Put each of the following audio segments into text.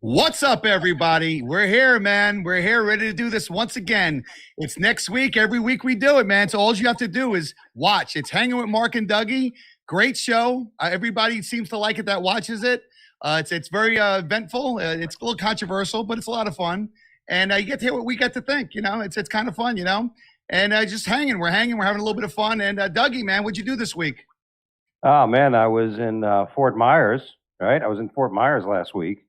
What's up, everybody? We're here, man. We're here ready to do this once again. It's next week. Every week we do it, man. So all you have to do is watch. It's Hanging with Mark and Dougie. Great show. Everybody seems to like it that watches it. It's very eventful. It's a little controversial, but it's a lot of fun. And you get to hear what we get to think. It's kind of fun, And just hanging. We're hanging. We're having a little bit of fun. And Dougie, man, what'd you do this week? Oh, man, I was in Fort Myers, right? I was in Fort Myers last week,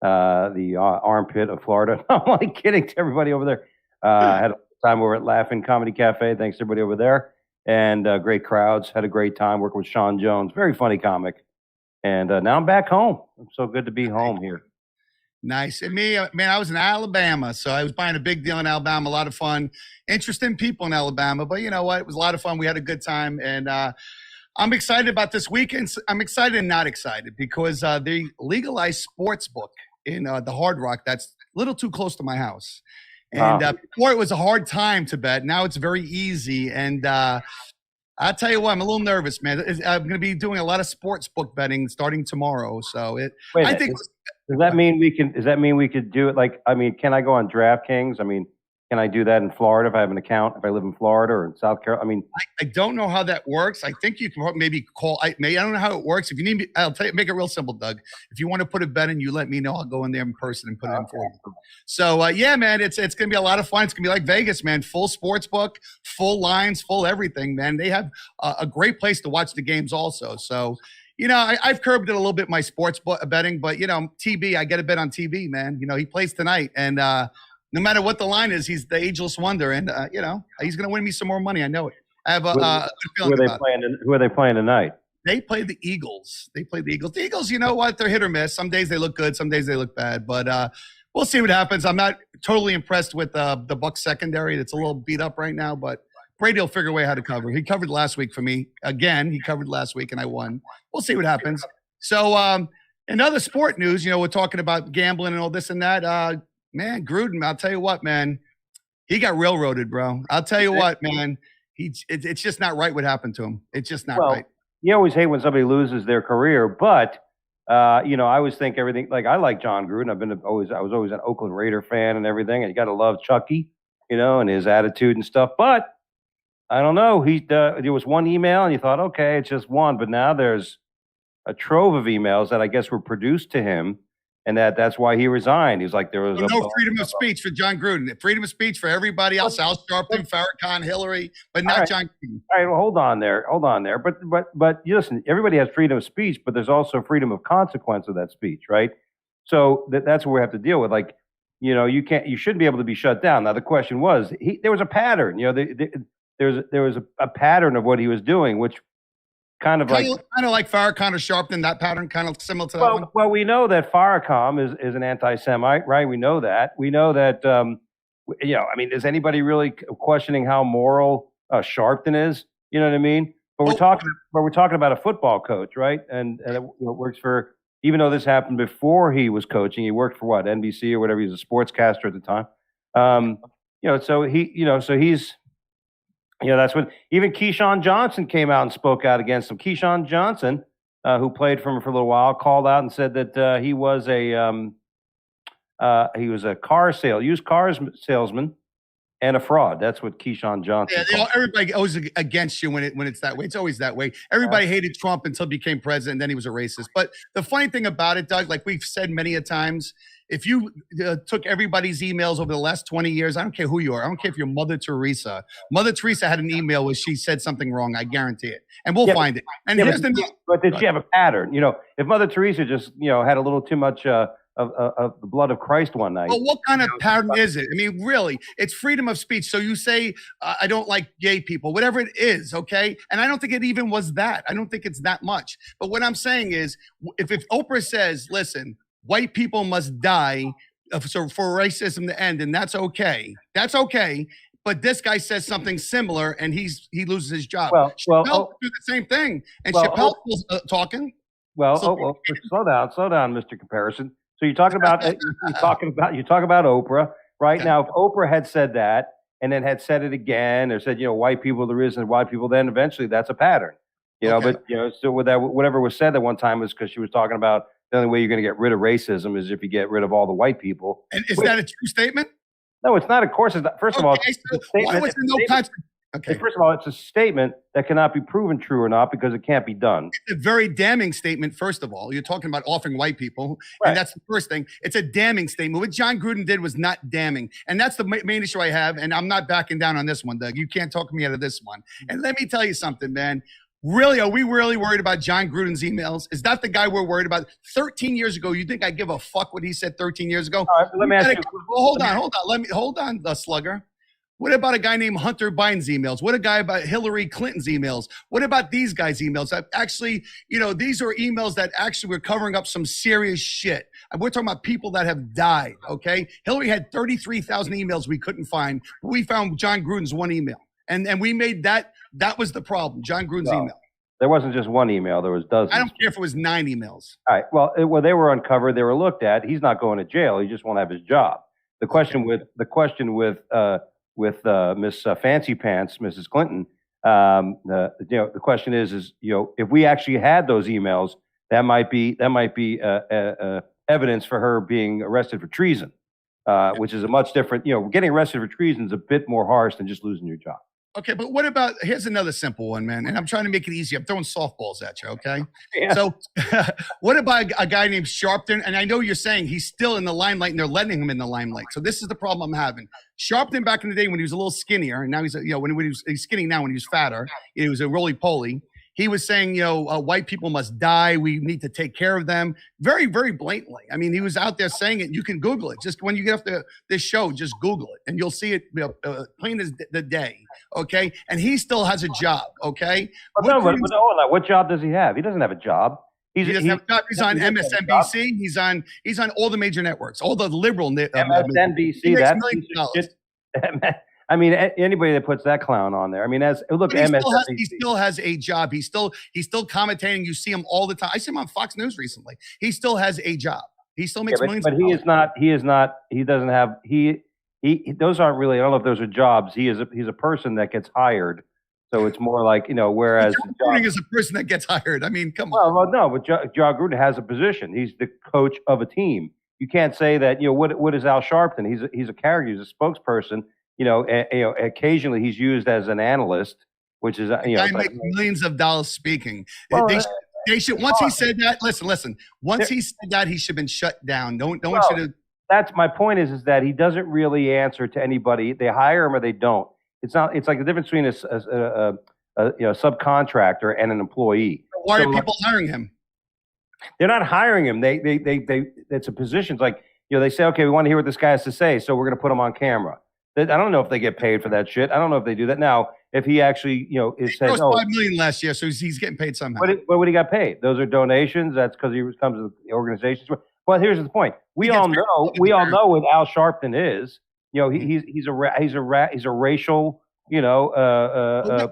the armpit of Florida. I'm only kidding to everybody over there. Had a time over at Laughing Comedy Cafe. Thanks to everybody over there. And great crowds. Had a great time working with Sean Jones. Very funny comic. And now I'm back home. It's so good to be home here. Nice. And me, man, I was in Alabama. So I was buying a big deal in Alabama. A lot of fun. Interesting people in Alabama. But you know what? It was a lot of fun. We had a good time. And I'm excited about this weekend. I'm excited and not excited because they legalized sports book in the Hard Rock. That's a little too close to my house. And before it was a hard time to bet. Now it's very easy. And I'll tell you what, I'm a little nervous, man. I'm going to be doing a lot of sports book betting starting tomorrow. So I think. Does that mean we can? Does that mean we could do it? Can I go on DraftKings? Can I do that in Florida if I have an account? If I live in Florida or in South Carolina? I don't know how that works. I think you can maybe call. I don't know how it works. If you need me, I'll tell you. Make it real simple, Doug. If you want to put a bet in, you let me know. I'll go in there in person and put it in for you. So yeah, man, it's gonna be a lot of fun. It's gonna be like Vegas, man. Full sports book, full lines, full everything, man. They have a great place to watch the games also. So. I've curbed it a little bit, my sports betting, but, TB, I get a bet on TB, man. He plays tonight. And no matter what the line is, he's the ageless wonder. And, he's going to win me some more money. I know it. I have a good feeling about it. Who are they playing tonight? They play the Eagles. The Eagles, you know what? They're hit or miss. Some days they look good. Some days they look bad. But we'll see what happens. I'm not totally impressed with the Bucs secondary. It's a little beat up right now, but Brady will figure a way how to cover. He covered last week for me. Again, he covered last week, and I won. We'll see what happens. So, in other sport news, we're talking about gambling and all this and that. Man, Gruden, I'll tell you what, man. He got railroaded, bro. I'll tell you what, man. It's just not right what happened to him. It's just not right. You always hate when somebody loses their career, but, I always think everything – like I like John Gruden. I was always an Oakland Raider fan and everything, and you got to love Chucky, and his attitude and stuff. But – I don't know. There was one email, and you thought, okay, it's just one. But now there's a trove of emails that I guess were produced to him, and that's why he resigned. He was like, there was no freedom of speech for John Gruden. Freedom of speech for everybody else. Al Sharpton, Farrakhan, Hillary, but not John Gruden. All right, well, hold on there. But listen, everybody has freedom of speech, but there's also freedom of consequence of that speech, right? So that's what we have to deal with. Like, you shouldn't be able to be shut down. Now the question was, there was a pattern. There was a pattern of what he was doing, which kind of like Farrakhan or Sharpton, that pattern kind of similar to that one. Well, we know that Farrakhan is an anti-Semite, right? We know that. We know that. Is anybody really questioning how moral Sharpton is? You know what I mean? But we're talking about a football coach, right? And it works for. Even though this happened before he was coaching, he worked for what, NBC or whatever. He was a sportscaster at the time. So he's. That's when even Keyshawn Johnson came out and spoke out against him. Keyshawn Johnson, who played for him for a little while, called out and said that he was a used cars salesman and a fraud. That's what Keyshawn Johnson. Yeah, everybody goes against you when it's that way. It's always that way. Everybody hated Trump until he became president, and then he was a racist. But the funny thing about it, Doug, like we've said many a times, if you took everybody's emails over the last 20 years, I don't care who you are. I don't care if you're Mother Teresa. Mother Teresa had an email where she said something wrong. I guarantee it. And we'll find it. And but did she have a pattern? If Mother Teresa just, had a little too much of the blood of Christ one night. Well, what kind of pattern is it? I mean, really, it's freedom of speech. So you say, I don't like gay people, whatever it is, okay? And I don't think it even was that. I don't think it's that much. But what I'm saying is, if Oprah says, listen, white people must die for racism to end, and that's okay. That's okay. But this guy says something similar, and he loses his job. Chappelle do the same thing, and Chappelle was talking. Slow down, Mr. Comparison. So you're talking about Oprah right now. If Oprah had said that and then had said it again, or said white people are the reason white people, then eventually that's a pattern. But so with that, whatever was said at one time was because she was talking about the only way you're going to get rid of racism is if you get rid of all the white people. And is that a true statement? No, it's not. Of course, it's not. First of all, so why was there no consequence? Okay. First of all, it's a statement that cannot be proven true or not because it can't be done. It's a very damning statement, first of all. You're talking about offering white people, and that's the first thing. It's a damning statement. What John Gruden did was not damning, and that's the main issue I have, and I'm not backing down on this one, Doug. You can't talk me out of this one. And let me tell you something, man. Really, are we really worried about John Gruden's emails? Is that the guy we're worried about? 13 years ago, you think I give a fuck what he said 13 years ago? All right, let me ask you. Well, hold on, the slugger. What about a guy named Hunter Biden's emails? What about Hillary Clinton's emails? What about these guys' emails? Actually, these are emails that actually were covering up some serious shit. We're talking about people that have died, okay? Hillary had 33,000 emails we couldn't find. We found John Gruden's one email. And we made that was the problem, John Gruden's email. There wasn't just one email. There was dozens. I don't care if it was 9 emails. All right. Well, they were uncovered. They were looked at. He's not going to jail. He just won't have his job. The question with Miss Fancy Pants, Mrs. Clinton, the question is if we actually had those emails, that might be evidence for her being arrested for treason, which is a much different. Getting arrested for treason is a bit more harsh than just losing your job. Okay, but what about, here's another simple one, man, and I'm trying to make it easy. I'm throwing softballs at you, okay? Yeah. So what about a guy named Sharpton? And I know you're saying he's still in the limelight and they're letting him in the limelight. So this is the problem I'm having. Sharpton back in the day when he was a little skinnier, and now he's, he's skinny now when he was fatter, he was a roly-poly. He was saying, white people must die. We need to take care of them. Very, very blatantly. I mean, he was out there saying it. You can Google it. Just when you get off this show, just Google it, and you'll see it plain as the day. Okay, and he still has a job. Okay. But hold on. What job does he have? He doesn't have a job. He doesn't have a job. He's on MSNBC. He's on all the major networks, all the liberal MSNBC. I mean, anybody that puts that clown on there. I mean, he still has a job. He's still commentating. You see him all the time. I see him on Fox News recently. He still has a job. He still makes millions. But he is not. He doesn't have. Those aren't really. I don't know if those are jobs. He's a person that gets hired. So it's more like Whereas John Gruden is a person that gets hired. I mean, come on. Well, no, but John Gruden has a position. He's the coach of a team. You can't say that. What is Al Sharpton? He's a character. He's a spokesperson. Occasionally he's used as an analyst, which is guy makes millions of dollars speaking. Well, they should. Once he said that, listen. Once he said that, he should have been shut down. That's my point. Is that he doesn't really answer to anybody. They hire him or they don't. It's not. It's like the difference between a subcontractor and an employee. Why are people hiring him? They're not hiring him. They it's a position. It's like they say, okay, we want to hear what this guy has to say, so we're going to put him on camera. I don't know if they get paid for that shit. I don't know if they do that. Now, if he actually, he grossed $5 million last year, so he's getting paid somehow. But what he got paid? Those are donations. That's because he comes to the organizations. But here's the point: we all know what Al Sharpton is. He's a racial.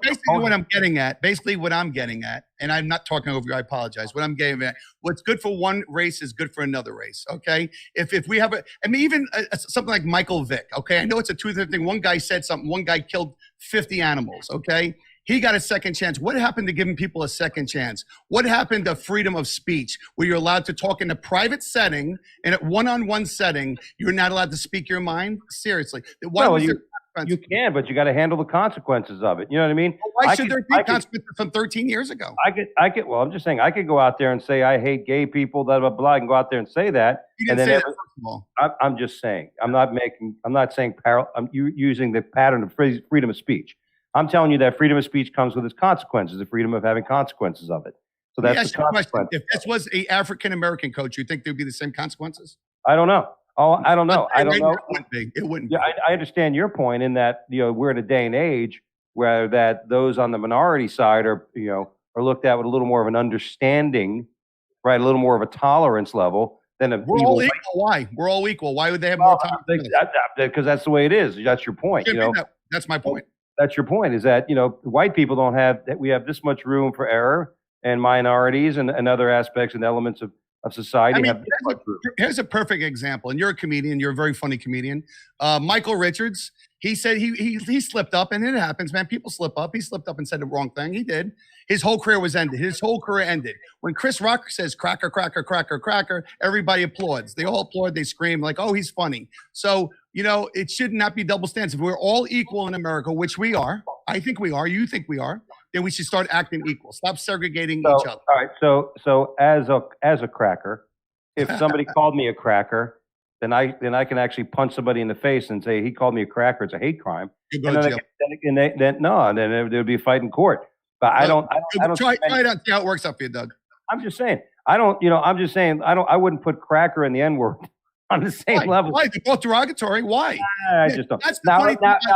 Basically what I'm getting at, and I'm not talking over you, I apologize. What I'm getting at, what's good for one race is good for another race, okay? If we have even something like Michael Vick, okay? I know it's a two-different thing. One guy said something, one guy killed 50 animals, okay? He got a second chance. What happened to giving people a second chance? What happened to freedom of speech, where you're allowed to talk in a private setting, in a one-on-one setting, you're not allowed to speak your mind? Seriously. You can, but you got to handle the consequences of it. You know what I mean? Well, why should there be consequences from 13 years ago? Well, I'm just saying, I could go out there and say I hate gay people, blah blah blah. I can go out there and say that. You didn't say that, first of all. I'm just saying. I'm not saying I'm using the pattern of freedom of speech. I'm telling you that freedom of speech comes with its consequences. The freedom of having consequences of it. So that's the consequence. If this was an African American coach, you think there'd be the same consequences? I don't know. I don't know. It wouldn't be. Yeah, I understand your point in that we're in a day and age where that those on the minority side are looked at with a little more of an understanding, right? A little more of a tolerance level than we're all equal. Why? We're all equal. Why would they have more tolerance? Because that's the way it is. That's your point. That's my point. That's your point. Is that white people don't have that. We have this much room for error, and minorities and other aspects and elements of of society I mean, have been here's a perfect example. And you're a comedian. You're a very funny comedian. Michael Richards. He said he slipped up, and it happens, man. People slip up. He slipped up and said the wrong thing. He did. His whole career was ended. His whole career ended. When Chris Rock says cracker, cracker, cracker, cracker, everybody applauds. They all applaud. They scream like, oh, he's funny. So, it should not be double standards. If we're all equal in America, which we are, I think we are, you think we are, then we should start acting equal. Stop segregating each other. All right. So as a cracker, if somebody called me a cracker, then I can actually punch somebody in the face and say he called me a cracker. It's a hate crime. And then there would be a fight in court. But I don't try it out. See how it works out for you, Doug. I'm just saying. I wouldn't put cracker and the N-word on the same level. Why? They're both derogatory. Why? I just don't. Now,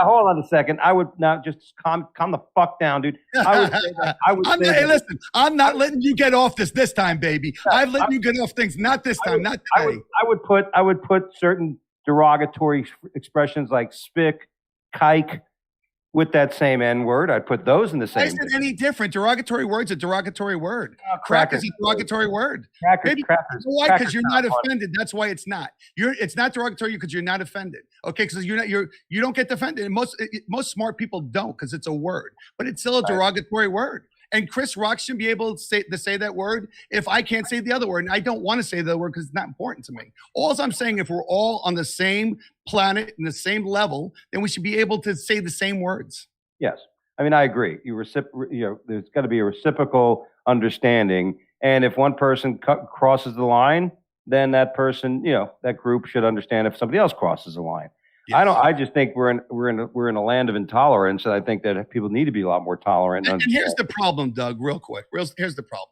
hold on a second. I would now just calm the fuck down, dude. Hey, listen, I'm not letting you get off this time, baby. I've let you get off things, not this time, not today. I would put certain derogatory expressions like spick, kike, with that same N-word. I'd put those in the same. Why is it any different? Derogatory word's a derogatory word. Cracker is a derogatory word. Crackers. Why? Because you're not offended. That's why it's not. It's not derogatory because you're not offended. Okay, because you don't get offended. And most smart people don't because it's a word, but it's still a derogatory word. And Chris Rock should be able to say that word if I can't say the other word. And I don't want to say the word because it's not important to me. All I'm saying, if we're all on the same planet and the same level, then we should be able to say the same words. Yes. I mean, I agree. There's got to be a reciprocal understanding. And if one person crosses the line, then that person, that group should understand if somebody else crosses the line. Yes. I just think we're in a land of intolerance, and I think that people need to be a lot more tolerant. And here's the problem, Doug, real quick. Here's the problem.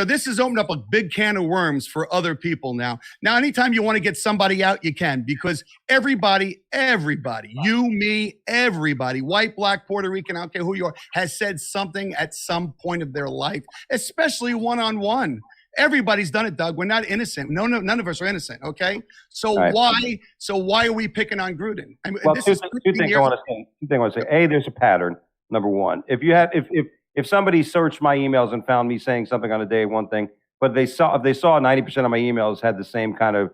This has opened up a big can of worms for other people now. Now, anytime you want to get somebody out, you can, because everybody, you, me, everybody, white, black, Puerto Rican, I don't care who you are, has said something at some point of their life, especially one-on-one. Everybody's done it, Doug. We're not innocent. No, none of us are innocent. Okay, so why are we picking on Gruden? I mean, two things I want to say. A, there's a pattern. Number one, if somebody searched my emails and found me saying something on a day, one thing, but if they saw 90% of my emails had the same kind of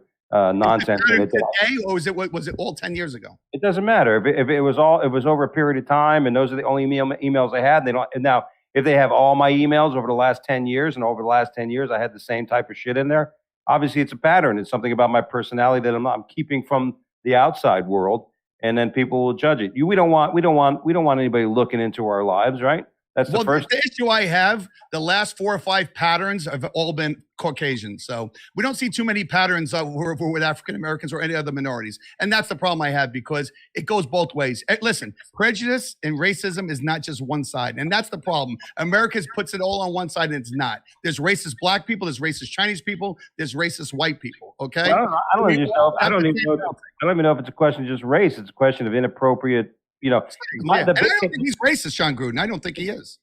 nonsense in it. Today, or was it all 10 years ago? It doesn't matter. If it was over a period of time, and those are the only emails I had. Now, if they have all my emails over the last 10 years, and over the last 10 years, I had the same type of shit in there, obviously it's a pattern. It's something about my personality that I'm keeping from the outside world, and then people will judge it. We don't want anybody looking into our lives, right? That's the first. The issue I have, the last 4 or 5 patterns have all been Caucasian. So we don't see too many patterns with African Americans or any other minorities. And that's the problem I have, because it goes both ways. Listen, prejudice and racism is not just one side. And that's the problem. America puts it all on one side, and it's not. There's racist black people, there's racist Chinese people, there's racist white people. Okay? Well, I don't even know if it's a question of just race. It's a question of inappropriate. And I don't think he's racist, John Gruden. I don't think he is.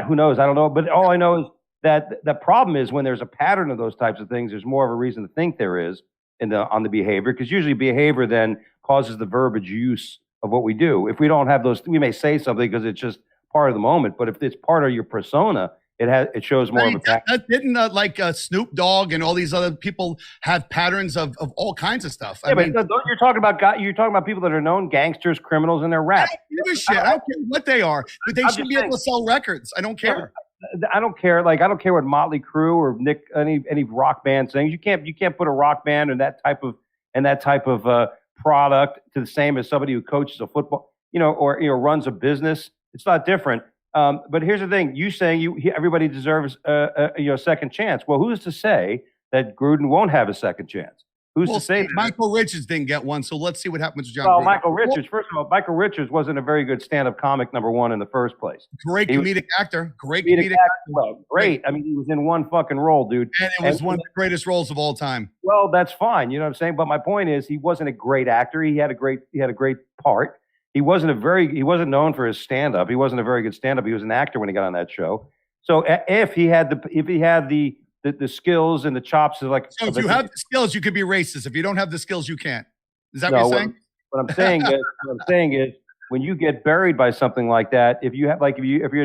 Who knows? I don't know. But all I know is that the problem is when there's a pattern of those types of things, there's more of a reason to think there is on the behavior, because usually behavior then causes the verbiage use of what we do. If we don't have those, we may say something because it's just part of the moment. But if it's part of your persona, it shows more of a pattern. Didn't Snoop Dogg and all these other people have patterns of all kinds of stuff? But you're talking about people that are known gangsters, criminals, and their rap. I don't give a shit. I don't care what they are, but they should be able to sell records. I don't care. I don't care. Like, I don't care what Motley Crue or any rock band sings. You can't put a rock band and that type of product to the same as somebody who coaches a football, or runs a business. It's not different. But here's the thing: you saying everybody deserves a second chance. Well, who's to say that Gruden won't have a second chance? Who's to say that? Michael Richards didn't get one, so let's see what happens with John Gruden. Michael Richards wasn't a very good stand-up comic, number one, in the first place. Great comedic actor. Great comedic actor. Well, great. I mean, he was in one fucking role, dude. And it was one of the greatest roles of all time. Well, that's fine. You know what I'm saying? But my point is, he wasn't a great actor. He had a great part. He wasn't known for his stand-up. He wasn't a very good stand-up. He was an actor when he got on that show. So if he had the skills and the chops, so if you have the skills, you could be racist. If you don't have the skills, you can't. Is that what you're saying? What I'm saying is, when you get buried by something like that, if you're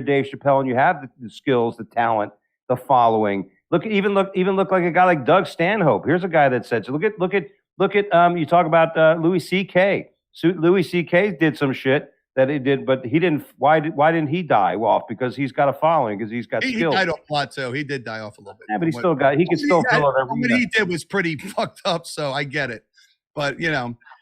Dave Chappelle and you have the skills, the talent, the following, Look like a guy like Doug Stanhope. Here's a guy that said, so look at you talk about Louis C.K. Louis C.K. did some shit that he did, but he didn't. Why didn't he die off? Because he's got a following, because he's got skills. He died off a lot too. He did die off a little bit. Yeah, but he could still fill it every What he did was pretty fucked up, so I get it. But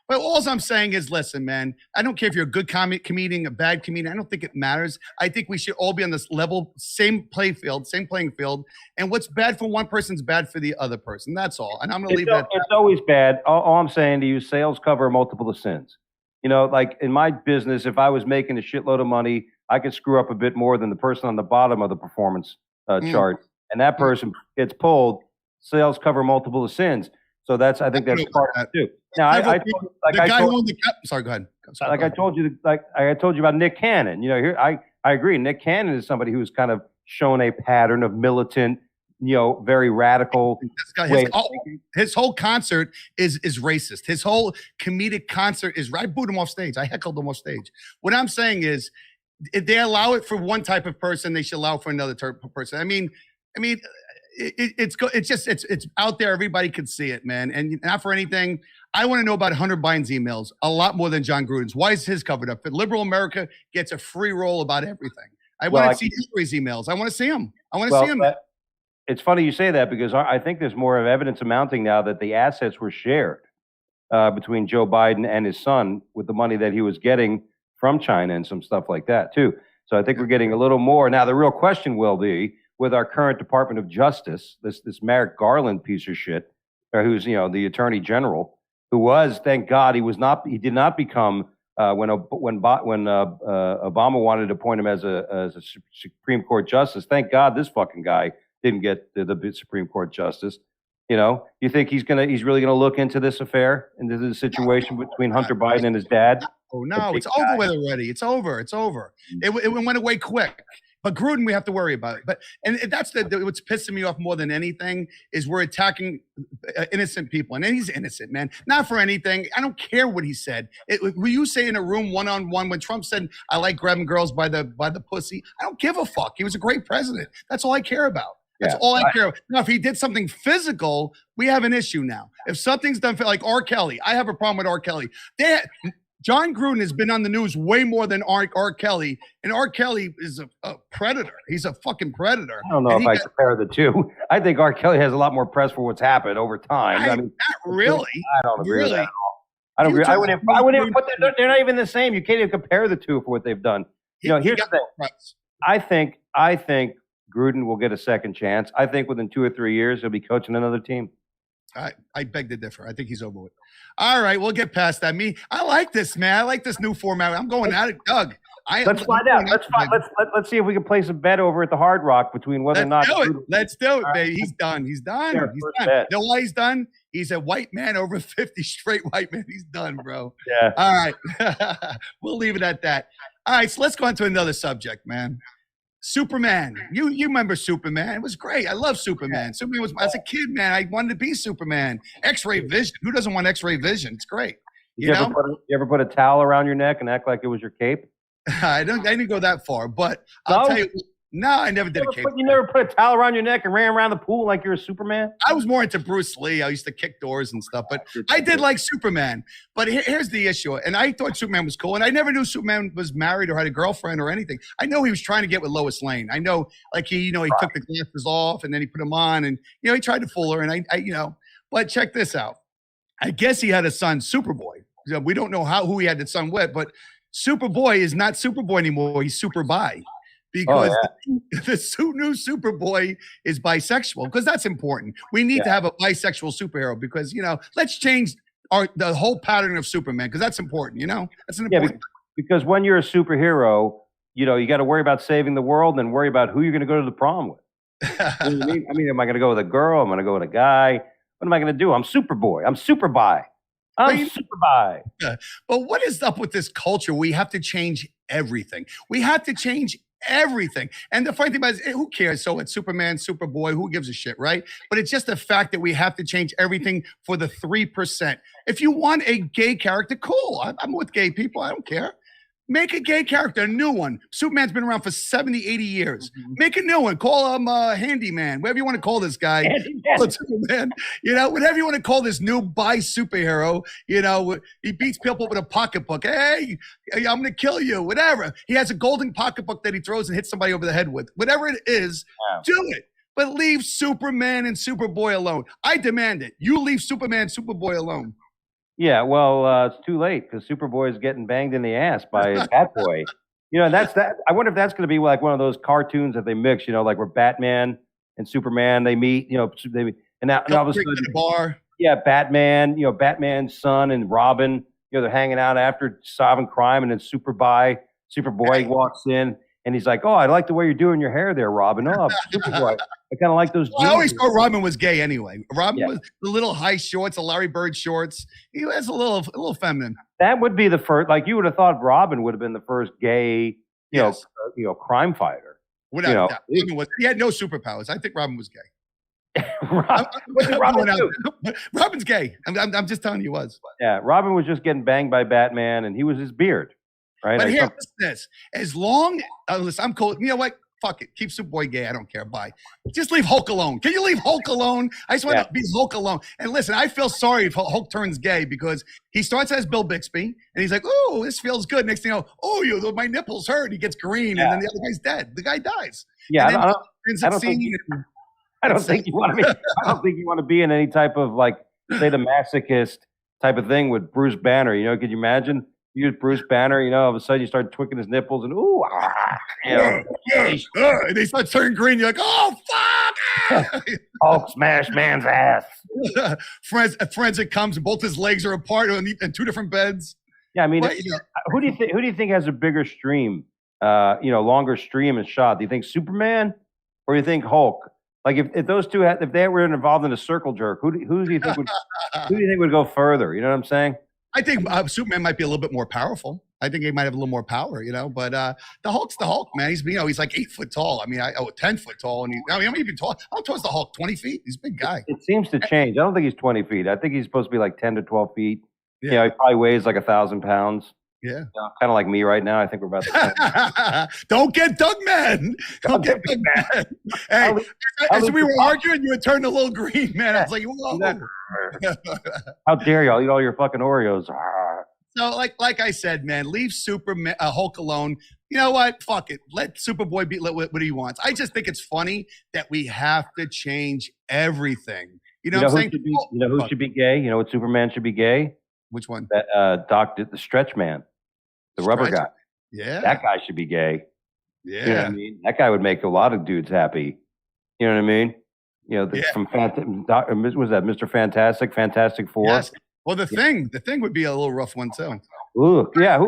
but all I'm saying is, listen, man, I don't care if you're a good comedian, a bad comedian. I don't think it matters. I think we should all be on this level, same playing field. And what's bad for one person's bad for the other person. That's all. And I'm going to leave that. It's always bad. All I'm saying to you, sales cover multiple of sins. Like in my business, if I was making a shitload of money, I could screw up a bit more than the person on the bottom of the performance chart. And that person gets pulled. Sales cover multiple of sins. So I think that's part of it too. Now, sorry, go ahead. I told you about Nick Cannon. I agree. Nick Cannon is somebody who's kind of shown a pattern of militant, very radical. His whole concert is racist. His whole comedic concert is. I booed him off stage. I heckled him off stage. What I'm saying is, if they allow it for one type of person, they should allow it for another type of person. I mean. It's out there. Everybody can see it, man. And not for anything, I want to know about Hunter Biden's emails a lot more than John Gruden's. Why is his covered up? But liberal America gets a free roll about everything. I want to see Hillary's emails. I want to see them. It's funny you say that, because I think there's more of evidence amounting now that the assets were shared between Joe Biden and his son with the money that he was getting from China and some stuff like that too. So I think we're getting a little more. Now, the real question will be, with our current Department of Justice, this Merrick Garland piece of shit, who's the Attorney General, who was, thank God, he did not become when Obama wanted to appoint him as a Supreme Court justice. Thank God this fucking guy didn't get the Supreme Court justice. You think he's really gonna look into this affair, into the situation between Hunter Biden and his dad? Oh no, it's over with already. It's over. It went away quick. But Gruden, we have to worry about it. And that's what's pissing me off more than anything is we're attacking innocent people. And he's innocent, man. Not for anything. I don't care what he said. Will you say in a room one-on-one when Trump said, I like grabbing girls by the pussy? I don't give a fuck. He was a great president. That's all I care about. That's all I care about. Now, if he did something physical, we have an issue now. If something's done like R. Kelly, I have a problem with R. Kelly. John Gruden has been on the news way more than R. Kelly, and R. Kelly is a predator. He's a fucking predator. I don't know if I compare the two. I think R. Kelly has a lot more press for what's happened over time. Not really. I don't agree with that at all. I don't agree. I wouldn't even put them. They're not even the same. You can't even compare the two for what they've done. Here's the thing. I think Gruden will get a second chance. I think within 2 or 3 years he'll be coaching another team. I beg to differ. I think he's over with. All right, we'll get past that. I like this, man. I like this new format. I'm going at it, Doug. Let's find out. Let's see if we can place a bet over at the Hard Rock between whether or not. Let's do it, baby. He's done. He's done. You know why he's done? He's a white man over 50, straight white man. He's done, bro. Yeah. All right. We'll leave it at that. All right, so let's go on to another subject, man. Superman. You remember Superman? It was great. I love Superman. Superman was, as a kid, man, I wanted to be Superman. X-ray vision. Who doesn't want X-ray vision? It's great. You ever put a towel around your neck and act like it was your cape? I didn't go that far, but I'll tell you. No, I never did a cape. You never put a towel around your neck and ran around the pool like you're a Superman? I was more into Bruce Lee. I used to kick doors and stuff, but I did like Superman. But here's the issue. And I thought Superman was cool. And I never knew Superman was married or had a girlfriend or anything. I know he was trying to get with Lois Lane. I know, like, he took the glasses off and then he put them on and, he tried to fool her. And but check this out. I guess he had a son, Superboy. We don't know who he had the son with, but Superboy is not Superboy anymore. He's Superbi. Because the new Superboy is bisexual, because that's important. We need to have a bisexual superhero because, let's change the whole pattern of Superman because that's important, That's an important because when you're a superhero, you got to worry about saving the world and worry about who you're going to go to the prom with. You know what I mean? Am I going to go with a girl? Am I going to go with a guy? What am I going to do? I'm Superboy. I'm Superbi. I'm Superbi. But what is up with this culture? We have to change everything. We have to change everything. And the funny thing about it is, who cares? So it's Superman, Superboy, who gives a shit, right? But it's just the fact that we have to change everything for the 3%. If you want a gay character, cool. I'm with gay people. I don't care. Make a gay character, a new one. Superman's been around for 70, 80 years. Mm-hmm. Make a new one. Call him Handyman, whatever you want to call this guy. Superman, whatever you want to call this new bi superhero. He beats people with a pocketbook. Hey, I'm going to kill you, whatever. He has a golden pocketbook that he throws and hits somebody over the head with. Whatever it is, do it. But leave Superman and Superboy alone. I demand it. You leave Superman and Superboy alone. Yeah, well, it's too late because Superboy is getting banged in the ass by Batboy. And that's that. I wonder if that's going to be like one of those cartoons that they mix. Like where Batman and Superman they meet. And now all of a sudden, in a bar. Yeah, Batman. Batman's son and Robin. They're hanging out after solving crime, and then Superboy walks in. And he's like, "Oh, I like the way you're doing your hair there, Robin. Oh, Superboy. I kind of like those." Well, I always thought Robin was gay anyway. Robin was the little high shorts, the Larry Bird shorts. He was a little feminine. That would be the first. Like you would have thought, Robin would have been the first gay, crime fighter. Without doubt. He had no superpowers. I think Robin was gay. Robin's gay. I'm just telling you, he was. Yeah, Robin was just getting banged by Batman, and he was his beard. Right. But here, listen to this. As long listen, I'm cool. You know what? Fuck it. Keep Superboy gay. I don't care. Bye. Just leave Hulk alone. Can you leave Hulk alone? I just want to be Hulk alone. And listen, I feel sorry if Hulk turns gay because he starts as Bill Bixby and he's like, oh, this feels good. Next thing you know, my nipples hurt. He gets green and then the other guy's dead. The guy dies. Yeah, I don't think you want to be. I don't think you want to be in any type of like, say, the masochist type of thing with Bruce Banner. Could you imagine? You use Bruce Banner, all of a sudden you start twicking his nipples and and they start turning green. You're like, oh fuck! Hulk smash man's ass. Forensic comes and both his legs are apart in two different beds. Yeah, I mean, who do you think has a bigger stream? Longer stream and shot. Do you think Superman or do you think Hulk? Like if those two if they were involved in a circle jerk, who do you think would go further? You know what I'm saying? I think Superman might be a little bit more powerful. I think he might have a little more power, but the Hulk's the Hulk, man. He's like 8 foot tall. I mean, 10 foot tall. And I'm even tall. How tall is the Hulk? 20 feet? He's a big guy. It seems to change. I don't think he's 20 feet. I think he's supposed to be like 10 to 12 feet. Yeah. He probably weighs like 1,000 pounds. Yeah. Kind of like me right now. I think we're about to. Don't get Doug mad. Don't get Doug mad. Hey, as we were arguing, you had turned a little green, man. I was like, whoa. How dare you? I'll eat all your fucking Oreos. So, like I said, man, leave Hulk alone. You know what? Fuck it. Let Superboy be what he wants. I just think it's funny that we have to change everything. You know what I'm saying? Who should be gay? You know what Superman should be gay? Which one? That the Stretch Man, the rubber guy. Yeah, that guy should be gay. Yeah, you know what I mean. That guy would make a lot of dudes happy. You know what I mean? From was that Mr. Fantastic, Fantastic Four? Yes. Well, the thing would be a little rough one too. Ooh, yeah.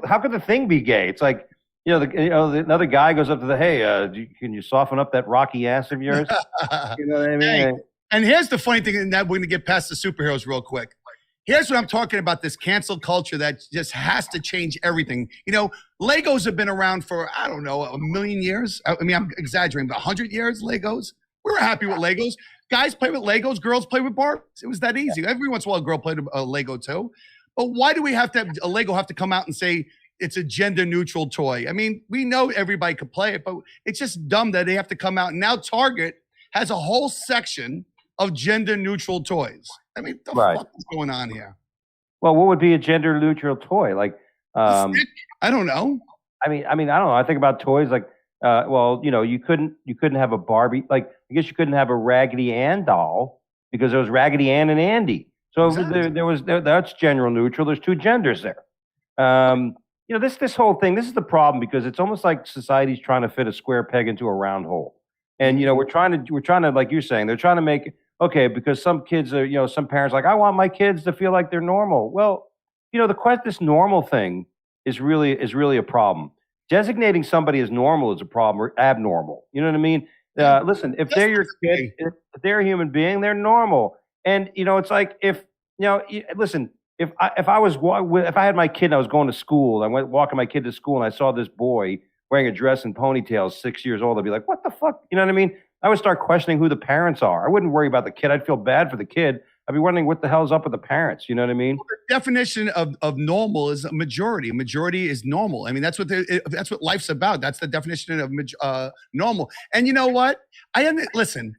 How could the Thing be gay? It's like another guy goes up to can you soften up that rocky ass of yours? You know what I mean? Hey, and here's the funny thing, and that we're going to get past the superheroes real quick. Here's what I'm talking about, this cancel culture that just has to change everything. Legos have been around for, I don't know, 1,000,000 years. I mean, I'm exaggerating, but 100 years, Legos. We were happy with Legos. Guys play with Legos. Girls play with Barbies. It was that easy. Every once in a while, a girl played a Lego too. But why do we have to have a Lego have to come out and say it's a gender-neutral toy? I mean, we know everybody could play it, but it's just dumb that they have to come out. And now Target has a whole section of gender-neutral toys. I mean, the fuck is going on here? Well, what would be a gender-neutral toy? Like, I don't know. I mean, I don't know. I think about toys like, you couldn't have a Barbie. Like, I guess you couldn't have a Raggedy Ann doll because there was Raggedy Ann and Andy. So exactly. That's gender neutral. There's two genders there. This whole thing. This is the problem because it's almost like society's trying to fit a square peg into a round hole. And we're trying to, like you're saying, they're trying to make. Okay, because some kids are, some parents are like, I want my kids to feel like they're normal. Well, this normal thing is really a problem. Designating somebody as normal is a problem or abnormal. You know what I mean? Listen, if they're your kid, if they're a human being, they're normal. And it's like listen, if I had my kid and I was going to school, I went walking my kid to school and I saw this boy wearing a dress and ponytails, 6 years old, I'd be like, what the fuck? You know what I mean? I would start questioning who the parents are. I wouldn't worry about the kid. I'd feel bad for the kid. I'd be wondering what the hell's up with the parents. You know what I mean? The definition of normal is a majority. A majority is normal. I mean, that's what life's about. That's the definition of normal. And you know what? Listen.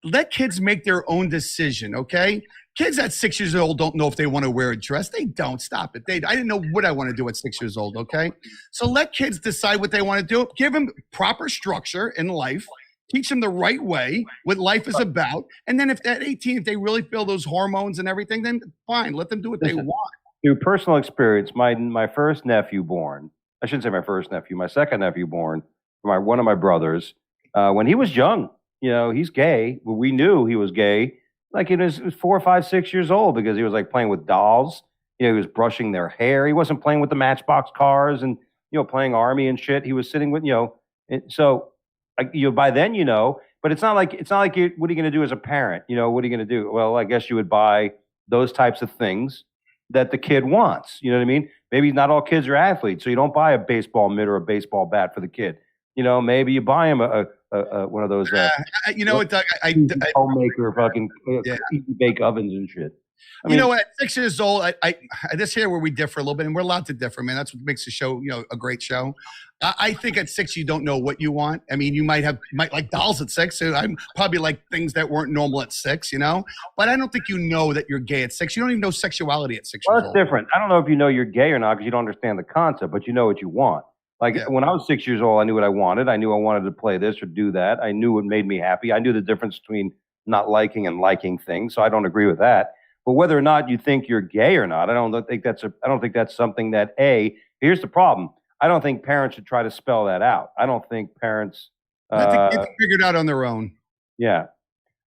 Let kids make their own decision, okay? Kids at 6 years old don't know if they want to wear a dress. They don't. Stop it. I didn't know what I want to do at 6 years old, okay? So let kids decide what they want to do. Give them proper structure in life. Teach them the right way, what life is about. And then if at 18, if they really feel those hormones and everything, then fine. Let them do what they want. Through personal experience, my first nephew born, I shouldn't say my first nephew, my second nephew born, one of my brothers, when he was young, he's gay. Well, we knew he was gay. Like he was 4 or 5, 6 years old because he was like playing with dolls. He was brushing their hair. He wasn't playing with the Matchbox cars and playing army and shit. He was sitting with so by then but it's not like what are you going to do as a parent? What are you going to do? Well, I guess you would buy those types of things that the kid wants. You know what I mean? Maybe not all kids are athletes, so you don't buy a baseball mitt or a baseball bat for the kid. Maybe you buy him one of those. Homemaker fucking bake ovens and shit. I mean, at 6 years old, I this here where we differ a little bit, and we're allowed to differ, man. That's what makes the show, a great show. I think at 6 you don't know what you want. I mean, you might like dolls at 6. So I'm probably like things that weren't normal at 6, But I don't think you know that you're gay at 6. You don't even know sexuality at 6 years old. That's different. I don't know if you know you're gay or not because you don't understand the concept, but you know what you want. When I was 6 years old, I knew what I wanted. I knew I wanted to play this or do that. I knew what made me happy. I knew the difference between not liking and liking things. So I don't agree with that. But whether or not you think you're gay or not, I don't think that's something that here's the problem. I don't think parents should try to spell that out. I don't think parents. I think they figure it out on their own. Yeah.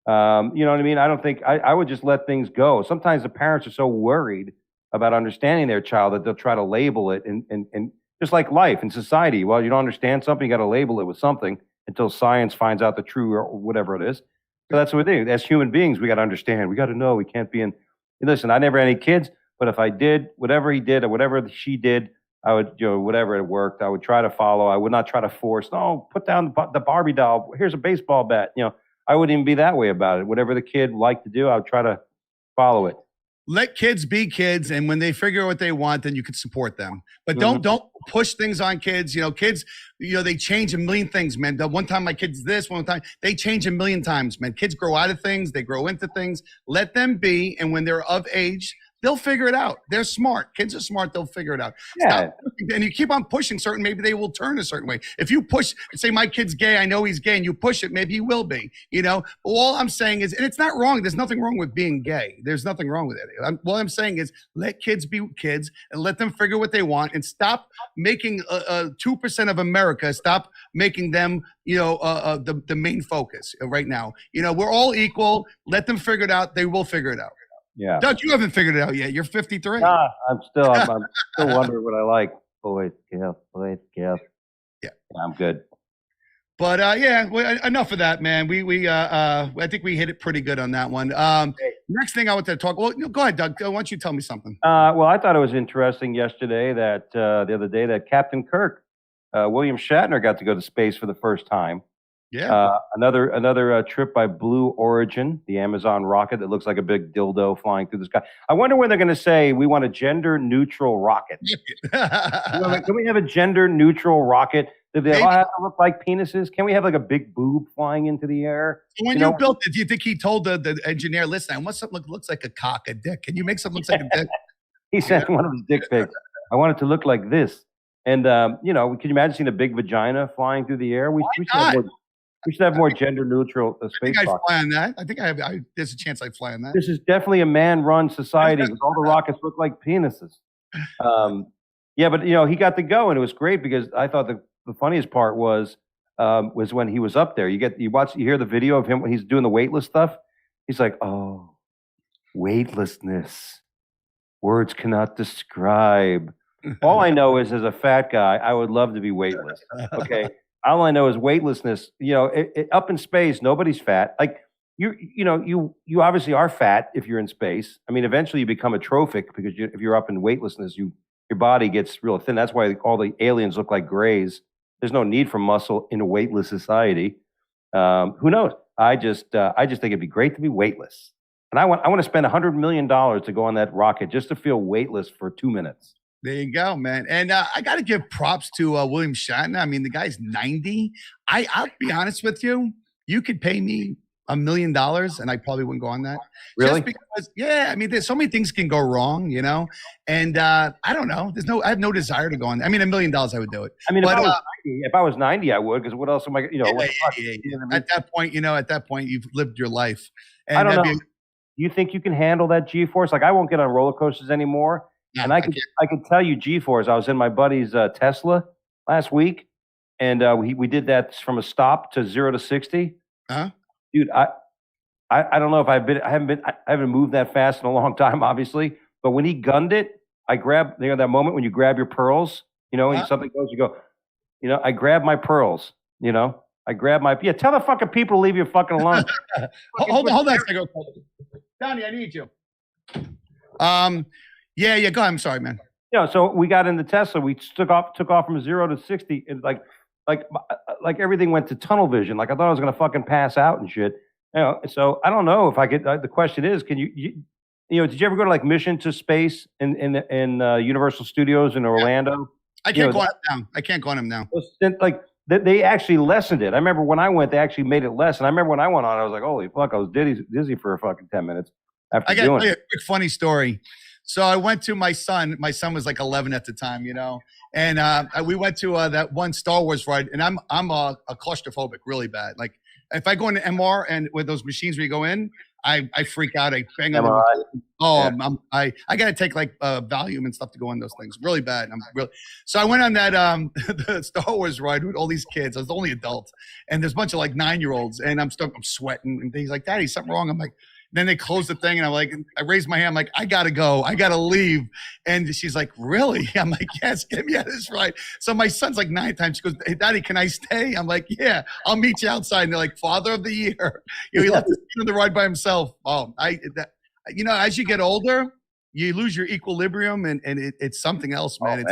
You know what I mean? I don't think I would just let things go. Sometimes the parents are so worried about understanding their child that they'll try to label it and just like life and society. Well, you don't understand something, you got to label it with something until science finds out the true or whatever it is. So that's what we do. As human beings, we got to understand. We got to know. We can't be in. Listen, I never had any kids, but if I did, whatever he did or whatever she did, I would, whatever it worked, I would try to follow. I would not try to force. No, put down the Barbie doll. Here's a baseball bat. I wouldn't even be that way about it. Whatever the kid liked to do, I would try to follow it. Let kids be kids, and when they figure out what they want, then you can support them. But don't push things on kids. Kids, they change a million things, man. One time my kids this, one time they change a million times, man. Kids grow out of things, they grow into things. Let them be, and when they're of age, they'll figure it out. They're smart. Kids are smart. They'll figure it out. Yeah. And you keep on pushing maybe they will turn a certain way. If you push, say my kid's gay, I know he's gay, and you push it, maybe he will be, But all I'm saying is, and it's not wrong. There's nothing wrong with being gay. There's nothing wrong with it. What I'm saying is let kids be kids and let them figure what they want and stop making 2% of America, stop making them, the main focus right now. We're all equal. Let them figure it out. They will figure it out. Yeah. Doug, you haven't figured it out yet. You're 53. Nah, I'm still wondering what I like. Boys, girls. Yeah, I'm good. But enough of that, man. I think we hit it pretty good on that one. Next thing I want to talk. Well, go ahead, Doug. Why don't you tell me something? Well, I thought it was interesting yesterday that the other day that Captain Kirk, William Shatner, got to go to space for the first time. Yeah. Another trip by Blue Origin, the Amazon rocket that looks like a big dildo flying through the sky. I wonder when they're going to say we want a gender-neutral rocket. Can we have a gender-neutral rocket? Do they all have to look like penises? Can we have like a big boob flying into the air? When you built it, do you think he told the engineer, listen, I want something that looks like a cock, a dick. Can you make something look like a dick? He sent one of his dick pics. I want it to look like this. And, can you imagine seeing a big vagina flying through the air? We should have more gender-neutral space. I think I'd fly on that. I think there's a chance I'd fly on that. This is definitely a man-run society. All the rockets look like penises. But he got to go, and it was great because I thought the funniest part was when he was up there. You hear the video of him when he's doing the weightless stuff. He's like, "Oh, weightlessness, words cannot describe." All I know is, as a fat guy, I would love to be weightless. Okay. All I know is weightlessness. Up in space, nobody's fat. Like you obviously are fat if you're in space. I mean, eventually you become atrophic because if you're up in weightlessness, your body gets real thin. That's why all the aliens look like grays. There's no need for muscle in a weightless society. Who knows? I just think it'd be great to be weightless. And I want to spend $100 million to go on that rocket just to feel weightless for 2 minutes. There you go, man. And I got to give props to William Shatner. I mean, the guy's 90. I'll be honest with you. You could pay me $1 million and I probably wouldn't go on that. Really? Just because, yeah, I mean, there's so many things can go wrong, you know? And I don't know. I have no desire to go on. I mean, $1 million, I would do it. I mean, but, if I was 90, I would, because what else am I, you know? At that point, you've lived your life. And I don't know. You think you can handle that G-force? Like, I won't get on roller coasters anymore. No, and I could tell you G-force. I was in my buddy's Tesla last week, and we did that from a stop to 0 to 60. Huh? Dude, I don't know if I haven't moved that fast in a long time, obviously. But when he gunned it, I grabbed, you know, that moment when you grab your pearls, you know, and something goes, you go, you know, I grab my pearls, you know, tell the fucking people to leave you fucking alone. hold on a second. Donnie, I need you. Yeah, go ahead. I'm sorry, man. Yeah, so we got in the Tesla. We took off from 0 to 60, and like everything went to tunnel vision. Like I thought I was gonna fucking pass out and shit. You know, so I don't know if I could. The question is, can you know, did you ever go to like Mission to Space in Universal Studios in Orlando? I can't go on them now. I can't go on them now. Like they actually lessened it. I remember when I went, they actually made it less. And I remember when I went on, I was like, holy fuck, I was dizzy for a fucking 10 minutes after doing it. I got to tell you a quick funny story. So I went to my son. My son was like 11 at the time, you know, and we went to that one Star Wars ride. And I'm a claustrophobic, really bad. Like if I go into MR and with those machines where you go in, I freak out. I bang on the I got to take like Valium and stuff to go on those things. Really bad. So I went on that the Star Wars ride with all these kids. I was the only adult, and there's a bunch of like 9-year-olds, and I'm sweating. And he's like, "Daddy, something wrong?" I'm like. Then they closed the thing, and I'm like, I raised my hand. I'm like, I gotta go. I gotta leave. And she's like, really? I'm like, yes, get me out of this ride. So my son's like 9 times. She goes, hey, Daddy, can I stay? I'm like, yeah, I'll meet you outside. And they're like, Father of the Year. You know, he left the ride by himself. Oh, you know, as you get older, you lose your equilibrium, and it's something else, man.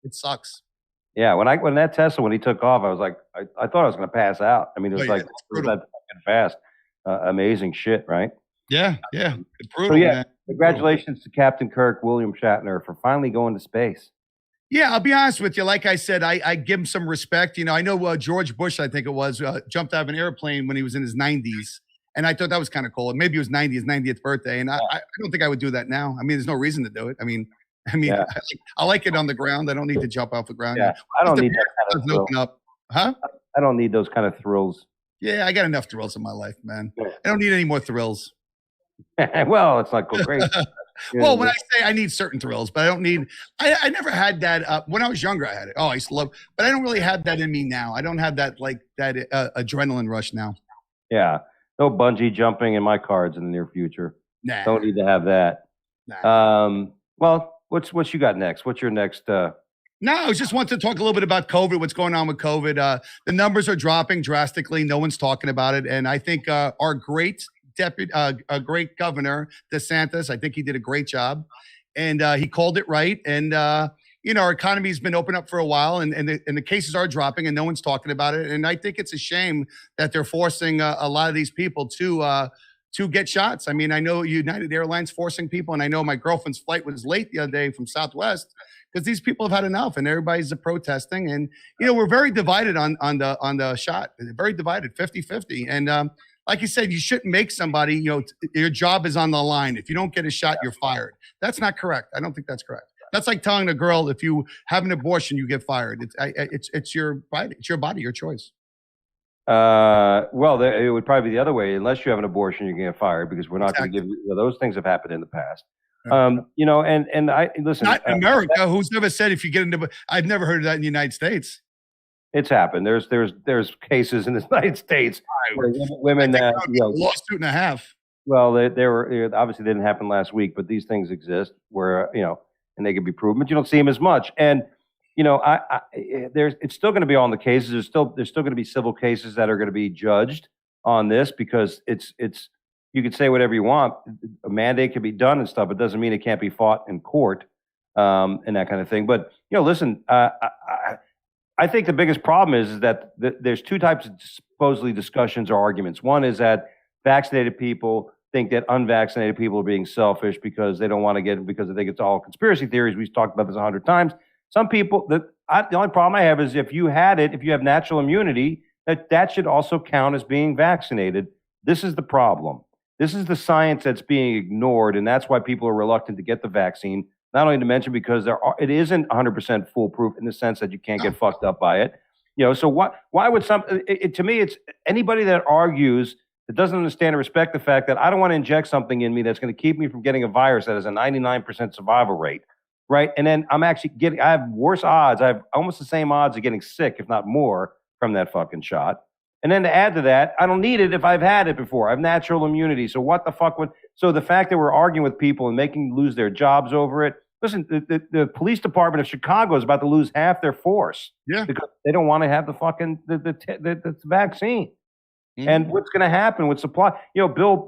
It sucks. Yeah, when that Tesla, when he took off, I was like, I thought I was gonna pass out. I mean, it was it was that fucking fast. Amazing shit, right? Yeah. It's brutal, so, man. Congratulations to Captain Kirk, William Shatner, for finally going to space. Yeah, I'll be honest with you. Like I said, I give him some respect. You know, I know George Bush, I think it was, jumped out of an airplane when he was in his 90s. And I thought that was kind of cool. And maybe it was his 90th birthday. And I don't think I would do that now. I mean, there's no reason to do it. I mean, I like it on the ground. I don't need to jump off the ground. Yeah, I don't need that kind of thrill. Huh? I don't need those kind of thrills. Yeah, I got enough thrills in my life, man. I don't need any more thrills. Well, it's not great. Well, when I say I need certain thrills, but I don't need, I never had that. When I was younger, I had it. Oh, I used to love, but I don't really have that in me now. I don't have that, like that adrenaline rush now. Yeah. No bungee jumping in my cards in the near future. Nah. Don't need to have that. Nah. Well, what you got next? What's your next? No, I just want to talk a little bit about COVID, what's going on with COVID. The numbers are dropping drastically. No one's talking about it. And I think our great great governor, DeSantis, I think he did a great job. And he called it right. And, you know, our economy's been open up for a while, and the cases are dropping, and no one's talking about it. And I think it's a shame that they're forcing a lot of these people to get shots. I mean, I know United Airlines forcing people, and I know my girlfriend's flight was late the other day from Southwest because these people have had enough, and everybody's protesting. And, you know, we're very divided on the shot, very divided, 50-50. And like you said, you shouldn't make somebody, you know, your job is on the line. If you don't get a shot, you're fired. That's not correct. I don't think that's correct. That's like telling a girl, if you have an abortion, you get fired. It's your body. It's your body, your choice. Well, it would probably be the other way. Unless you have an abortion, you can get fired, because we're not going to give you, those things have happened in the past. You know, and I listen. Not in America. Who's never said if you get into? I've never heard of that in the United States. It's happened. There's cases in the United States where women that lawsuit and a half. Well, they were obviously didn't happen last week, but these things exist where, you know, and they can be proven, but you don't see them as much. And you know, it's still going to be on the cases. There's still going to be civil cases that are going to be judged on this, because it's you could say whatever you want. A mandate can be done and stuff. It doesn't mean it can't be fought in court and that kind of thing. But you know, listen, I think the biggest problem is that there's two types of supposedly discussions or arguments. One is that vaccinated people think that unvaccinated people are being selfish because they don't want to get it because they think it's all conspiracy theories. We've talked about this 100 times. Some people, the only problem I have is if you have natural immunity, that should also count as being vaccinated. This is the problem. This is the science that's being ignored, and that's why people are reluctant to get the vaccine. Not only to mention because it isn't 100% foolproof in the sense that you can't get fucked up by it. So why would to me, it's anybody that argues that doesn't understand or respect the fact that I don't want to inject something in me that's going to keep me from getting a virus that has a 99% survival rate, right? And then I have worse odds. I have almost the same odds of getting sick, if not more, from that fucking shot. And then to add to that, I don't need it if I've had it before. I have natural immunity. So what the fuck so the fact that we're arguing with people and making lose their jobs over it. Listen, the police department of Chicago is about to lose half their force. Yeah. Because they don't want to have the fucking the vaccine. Mm-hmm. And what's going to happen with supply? Bill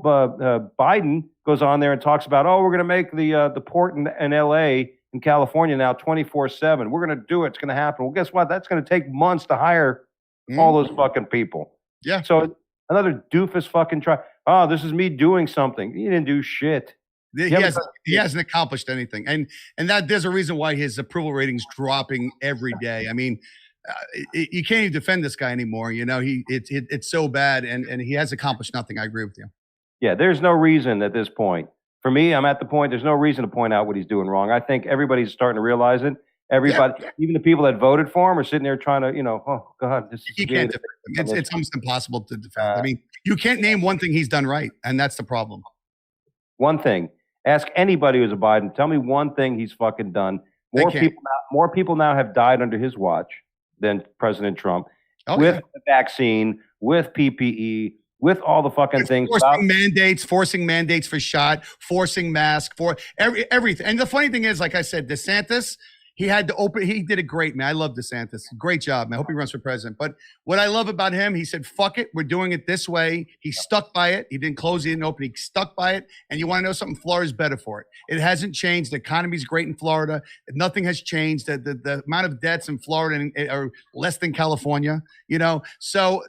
Biden goes on there and talks about, we're going to make the port in L.A. in California now 24/7. We're going to do it. It's going to happen. Well, guess what? That's going to take months to hire all those fucking people. Yeah. So another doofus fucking try. Oh, this is me doing something. You didn't do shit. He hasn't accomplished anything, and that there's a reason why his approval rating's dropping every day. I mean, you can't even defend this guy anymore. It's so bad, and he has accomplished nothing. I agree with you. Yeah, there's no reason at this point. For me, I'm at the point. There's no reason to point out what he's doing wrong. I think everybody's starting to realize it. Everybody, even the people that voted for him, are sitting there trying to, oh God, this is. You can't defend him. It's almost impossible to defend. I mean, you can't name one thing he's done right, and that's the problem. One thing. Ask anybody who's a Biden. Tell me one thing he's fucking done. More people now have died under his watch than President Trump. With the vaccine, with PPE, with all the fucking things. Forcing mandates for shot, forcing masks, for everything. And the funny thing is, like I said, DeSantis, he did it great, man. I love DeSantis. Great job, man. I hope he runs for president. But what I love about him, he said, fuck it. We're doing it this way. He stuck by it. He didn't close, he didn't open. He stuck by it. And you want to know something? Florida's better for it. It hasn't changed. The economy's great in Florida. Nothing has changed. The amount of debts in Florida are less than California, So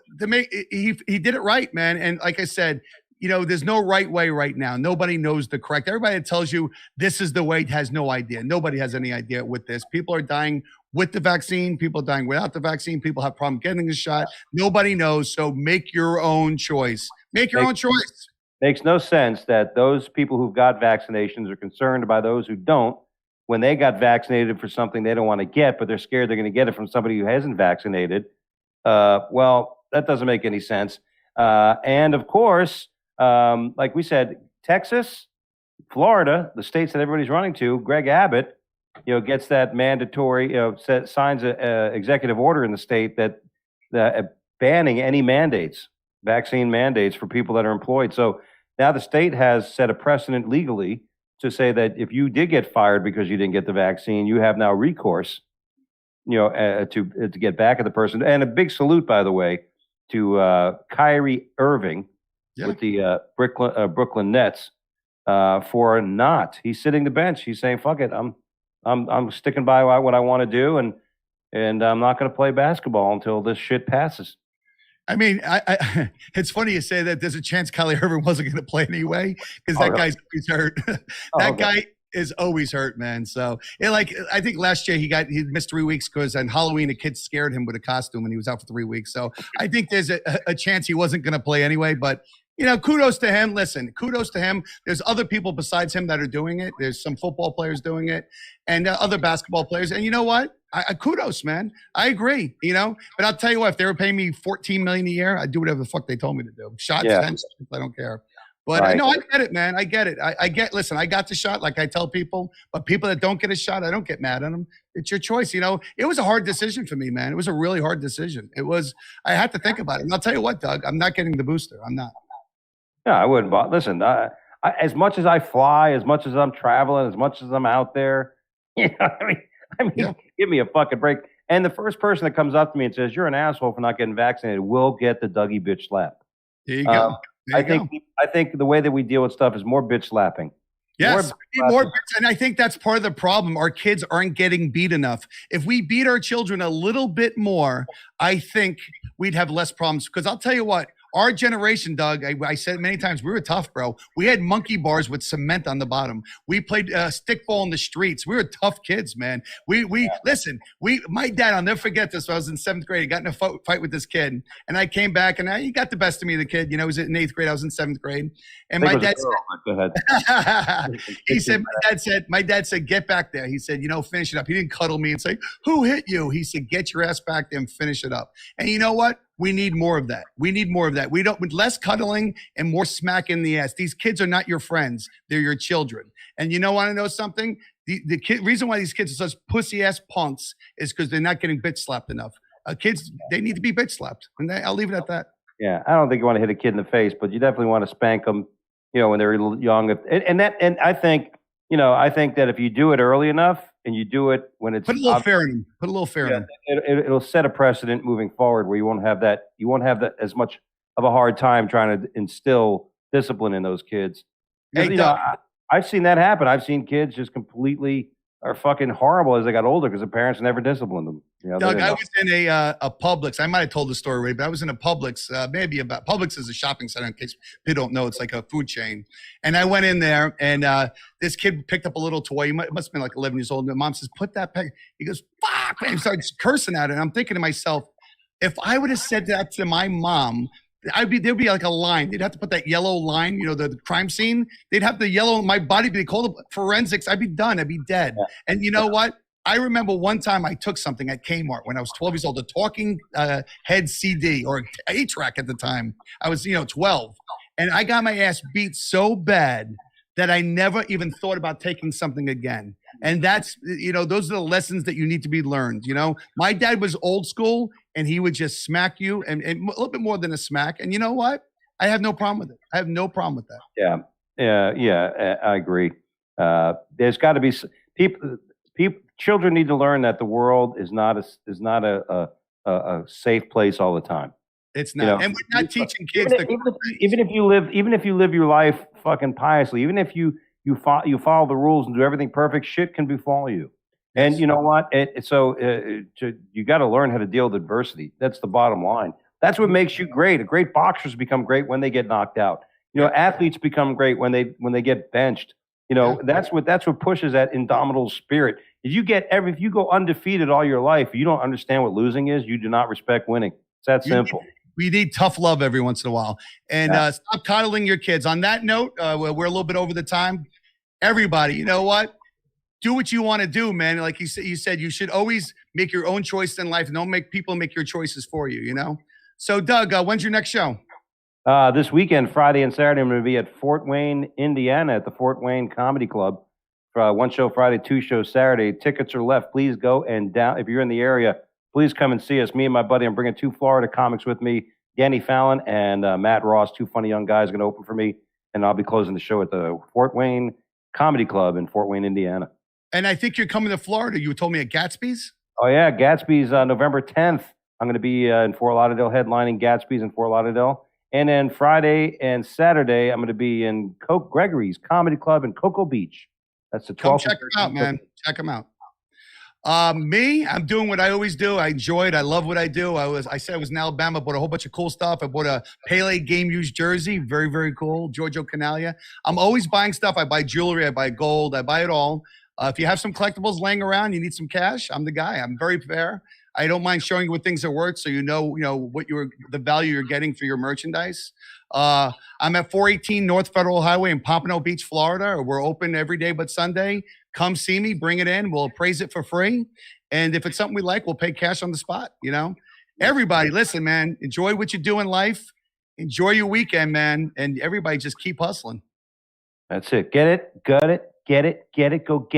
he did it right, man. And like I said, there's no right way right now. Nobody knows the correct. Everybody that tells you this is the way has no idea. Nobody has any idea with this. People are dying with the vaccine. People are dying without the vaccine. People have problem getting the shot. Nobody knows. So make your own choice. Make your own choice. Makes no sense that those people who've got vaccinations are concerned by those who don't when they got vaccinated for something they don't want to get, but they're scared they're going to get it from somebody who hasn't vaccinated. Well, that doesn't make any sense. And of course, like we said, Texas, Florida, the states that everybody's running to, Greg Abbott, gets that mandatory, signs a executive order in the state that banning any vaccine mandates for people that are employed. So now the state has set a precedent legally to say that if you did get fired because you didn't get the vaccine, you have now recourse, to get back at the person. And a big salute, by the way, to Kyrie Irving. Yeah. With the Brooklyn Nets for not. He's sitting the bench. He's saying, "Fuck it, I'm sticking by what I want to do, and I'm not going to play basketball until this shit passes." I mean, it's funny you say that. There's a chance Kyrie Irving wasn't going to play anyway because that guy's always hurt. Guy is always hurt, man. So, I think last year he missed 3 weeks because on Halloween a kid scared him with a costume and he was out for 3 weeks. So I think there's a chance he wasn't going to play anyway, but. Kudos to him. Listen, kudos to him. There's other people besides him that are doing it. There's some football players doing it and other basketball players. And you know what? I kudos, man. I agree, But I'll tell you what, if they were paying me $14 million a year, I'd do whatever the fuck they told me to do. Shots, 10 shots, I don't care. But I get it, man. I get it. Listen, I got the shot like I tell people, but people that don't get a shot, I don't get mad at them. It's your choice. It was a hard decision for me, man. It was a really hard decision. I had to think about it. And I'll tell you what, Doug, I'm not getting the booster. I'm not. Yeah, I wouldn't. Listen, as much as I fly, as much as I'm traveling, as much as I'm out there, give me a fucking break. And the first person that comes up to me and says, "You're an asshole for not getting vaccinated," will get the Dougie bitch slap. There you go. I think the way that we deal with stuff is more bitch slapping. Yes, more, and I think that's part of the problem. Our kids aren't getting beat enough. If we beat our children a little bit more, I think we'd have less problems. Because I'll tell you what. our generation, Doug, I said many times, we were tough, bro. We had monkey bars with cement on the bottom. We played stickball in the streets. We were tough kids, man. Listen, my dad, I'll never forget this. I was in 7th grade. I got in a fight with this kid, and I came back, and he got the best of me, the kid. You know, he was in 8th grade. I was in 7th grade. And my dad said, my dad said, get back there. He said, finish it up. He didn't cuddle me and say, who hit you? He said, get your ass back there and finish it up. And you know what? We need more of that. We need more of that. With less cuddling and more smack in the ass. These kids are not your friends. They're your children. And want to know something? The reason why these kids are such pussy ass punks is because they're not getting bitch slapped enough. Kids, they need to be bitch slapped. And I'll leave it at that. Yeah, I don't think you want to hit a kid in the face, but you definitely want to spank them, when they're young. And I think that if you do it early enough and you do it when it's put a little fear in them. Put a little fear in them. It'll set a precedent moving forward where you won't have that as much of a hard time trying to instill discipline in those kids. Because, I've seen that happen. I've seen kids just completely are fucking horrible as they got older because the parents never disciplined them. Doug, I was in a Publix. I might have told the story already, but I was in a Publix, Publix is a shopping center, in case people don't know. It's like a food chain. And I went in there, and this kid picked up a little toy. He must have been like 11 years old. And mom says, put that back. He goes, fuck, man. He starts cursing at it. And I'm thinking to myself, if I would have said that to my mom, there'd be like a line. They'd have to put that yellow line, the crime scene. They'd have the yellow, my body, they call it forensics. I'd be done. I'd be dead. Yeah. And you know what? I remember one time I took something at Kmart when I was 12 years old, a talking head CD or 8-track at the time. I was, 12. And I got my ass beat so bad that I never even thought about taking something again. And that's, those are the lessons that you need to be learned. My dad was old school, and he would just smack you and a little bit more than a smack. And you know what? I have no problem with it. I have no problem with that. Yeah, I agree. There's got to be people. Children need to learn that the world is not a safe place all the time. It's not, and we're not teaching kids. Even if you live your life fucking piously, even if you follow the rules and do everything perfect, shit can befall you. And you know what? You got to learn how to deal with adversity. That's the bottom line. That's what makes you great. A great boxers become great when they get knocked out. Athletes become great when they get benched. That's what pushes that indomitable spirit. If you go undefeated all your life, you don't understand what losing is. You do not respect winning. It's that simple. We need tough love every once in a while. And stop coddling your kids. On that note, we're a little bit over the time. Everybody, you know what? Do what you want to do, man. Like you said, you should always make your own choice in life. Don't make people make your choices for you, So, Doug, when's your next show? This weekend, Friday and Saturday, I'm going to be at Fort Wayne, Indiana, at the Fort Wayne Comedy Club. One show Friday, 2 shows Saturday. Tickets are left. Please go if you're in the area, please come and see us. Me and my buddy, I'm bringing 2 Florida comics with me, Danny Fallon and Matt Ross, 2 funny young guys, going to open for me, and I'll be closing the show at the Fort Wayne Comedy Club in Fort Wayne, Indiana. And I think you're coming to Florida. You told me at Gatsby's? Oh, yeah, Gatsby's November 10th. I'm going to be in Fort Lauderdale headlining Gatsby's in Fort Lauderdale. And then Friday and Saturday, I'm going to be in Gregory's Comedy Club in Cocoa Beach. That's the 12th. Come check them out, man. Check them out. Me, I'm doing what I always do. I enjoy it. I love what I do. I said I was in Alabama, bought a whole bunch of cool stuff. I bought a Pele game used jersey. Very, very cool. Giorgio Canalia. I'm always buying stuff. I buy jewelry. I buy gold. I buy it all. If you have some collectibles laying around, you need some cash, I'm the guy. I'm very fair. I don't mind showing you what things are worth, so you know what the value you're getting for your merchandise. I'm at 418 North Federal Highway in Pompano Beach, Florida. We're open every day but Sunday. Come see me, bring it in. We'll appraise it for free. And if it's something we like, we'll pay cash on the spot, Everybody, listen, man, enjoy what you do in life. Enjoy your weekend, man. And everybody just keep hustling. That's it. Get it, gut it, get it, go get